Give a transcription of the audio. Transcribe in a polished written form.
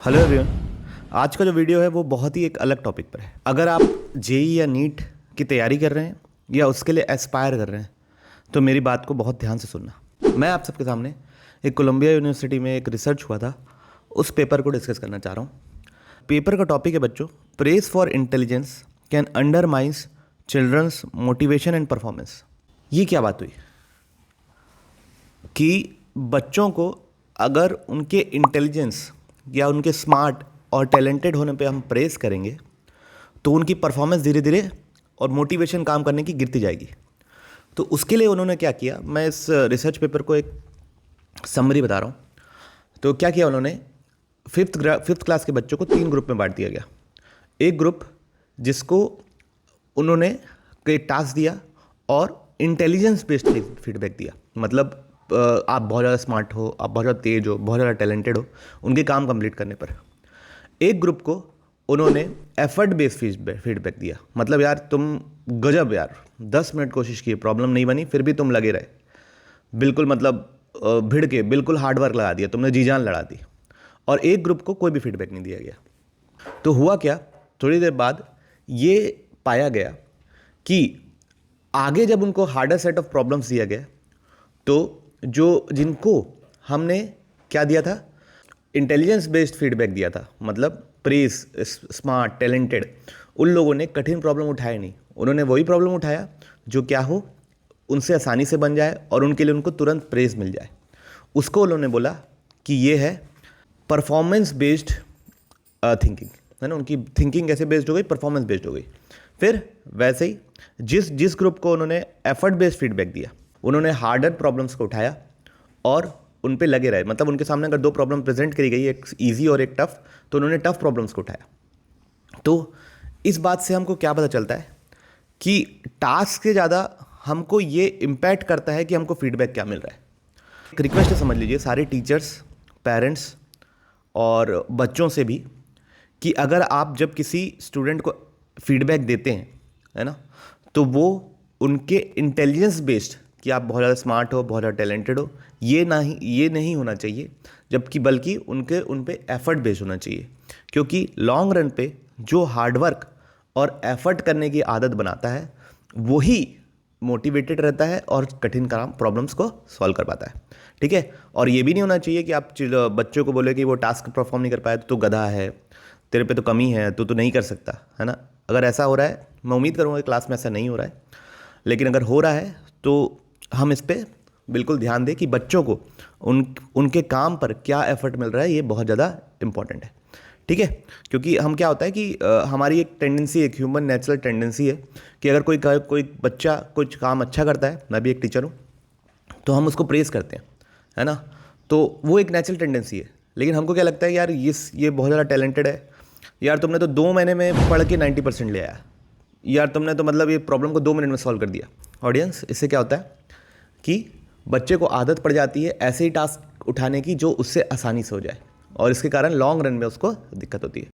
Hello everyone. आज का जो वीडियो है वो बहुत ही एक अलग टॉपिक पर है। अगर आप जेई या नीट की तैयारी कर रहे हैं या उसके लिए एस्पायर कर रहे हैं तो मेरी बात को बहुत ध्यान से सुनना। मैं आप सबके सामने एक कोलंबिया यूनिवर्सिटी में एक रिसर्च हुआ था, उस पेपर को डिस्कस करना चाह रहा हूँ। पेपर का टॉपिक है बच्चों, praise for intelligence can undermines children's motivation and performance. ये क्या बात हुई कि बच्चों को अगर उनके इंटेलिजेंस या उनके स्मार्ट और टैलेंटेड होने पे हम प्रेस करेंगे तो उनकी परफॉर्मेंस धीरे धीरे और मोटिवेशन काम करने की गिरती जाएगी। तो उसके लिए उन्होंने क्या किया, मैं इस रिसर्च पेपर को एक समरी बता रहा हूँ। तो क्या किया उन्होंने, फिफ्थ क्लास के बच्चों को 3 ग्रुप में बांट दिया गया। एक ग्रुप जिसको उन्होंने कोई टास्क दिया और इंटेलिजेंस बेस्ड फीडबैक दिया, मतलब आप बहुत ज़्यादा स्मार्ट हो, आप बहुत ज़्यादा तेज हो, बहुत ज़्यादा टैलेंटेड हो उनके काम कंप्लीट करने पर। एक ग्रुप को उन्होंने एफर्ट बेस्ड फीडबैक दिया, मतलब यार तुम गजब यार 10 मिनट कोशिश की, प्रॉब्लम नहीं बनी फिर भी तुम लगे रहे, बिल्कुल मतलब भिड़ के बिल्कुल हार्डवर्क लगा दिया, तुमने जी जान लड़ा दी। और एक ग्रुप को कोई भी फीडबैक नहीं दिया गया। तो हुआ क्या, थोड़ी देर बाद ये पाया गया कि आगे जब उनको हार्डर सेट ऑफ प्रॉब्लम्स दिया गया तो जिनको हमने क्या दिया था, इंटेलिजेंस बेस्ड फीडबैक दिया था, मतलब प्रेज, स्मार्ट, टैलेंटेड, उन लोगों ने कठिन प्रॉब्लम उठाया नहीं। उन्होंने वही प्रॉब्लम उठाया जो क्या हो, उनसे आसानी से बन जाए और उनके लिए उनको तुरंत प्रेज मिल जाए। उसको उन्होंने बोला कि ये है परफॉर्मेंस बेस्ड थिंकिंग, है ना। उनकी थिंकिंग कैसे बेस्ड हो गई, परफॉर्मेंस बेस्ड हो गई। फिर वैसे ही जिस ग्रुप को उन्होंने एफर्ट बेस्ड फीडबैक दिया, उन्होंने हार्डर प्रॉब्लम्स को उठाया और उन पे लगे रहे। मतलब उनके सामने अगर 2 प्रॉब्लम प्रेजेंट करी गई, एक ईजी और एक टफ, तो उन्होंने टफ प्रॉब्लम्स को उठाया। तो इस बात से हमको क्या पता चलता है कि टास्क से ज़्यादा हमको ये इम्पैक्ट करता है कि हमको फीडबैक क्या मिल रहा है। एक रिक्वेस्ट है, समझ लीजिए सारे टीचर्स, पेरेंट्स और बच्चों से भी, कि अगर आप जब किसी स्टूडेंट को फीडबैक देते हैं, है ना, तो वो उनके इंटेलिजेंस बेस्ड, कि आप बहुत ज़्यादा स्मार्ट हो, बहुत ज़्यादा टैलेंटेड हो, ये नहीं होना चाहिए, जबकि बल्कि उन पे एफर्ट बेस्ड होना चाहिए। क्योंकि लॉन्ग रन पे जो हार्डवर्क और एफर्ट करने की आदत बनाता है वही मोटिवेटेड रहता है और कठिन काम प्रॉब्लम्स को सॉल्व कर पाता है। ठीक है। और ये भी नहीं होना चाहिए कि आप बच्चों को बोले कि वो टास्क परफॉर्म नहीं कर पाया तो गधा है, तेरे पे तो कमी है, तो नहीं कर सकता, है ना। अगर ऐसा हो रहा है, मैं उम्मीद करूँगा क्लास में ऐसा नहीं हो रहा है, लेकिन अगर हो रहा है तो हम इस पर बिल्कुल ध्यान दें कि बच्चों को उनके काम पर क्या एफर्ट मिल रहा है, ये बहुत ज़्यादा इंपॉर्टेंट है। ठीक है। क्योंकि हम क्या होता है कि हमारी एक टेंडेंसी, एक ह्यूमन नेचुरल टेंडेंसी है कि अगर कोई बच्चा कुछ काम अच्छा करता है, मैं भी एक टीचर हूँ, तो हम उसको प्रेज़ करते हैं, है ना। तो वो एक नेचुरल टेंडेंसी है। लेकिन हमको क्या लगता है, यार ये बहुत ज़्यादा टैलेंटेड है, यार तुमने तो 2 महीने में पढ़ के 90% ले आया, यार तुमने तो मतलब ये प्रॉब्लम को 2 मिनट में सॉल्व कर दिया। ऑडियंस, इससे क्या होता है कि बच्चे को आदत पड़ जाती है ऐसे ही टास्क उठाने की जो उससे आसानी से हो जाए, और इसके कारण लॉन्ग रन में उसको दिक्कत होती है।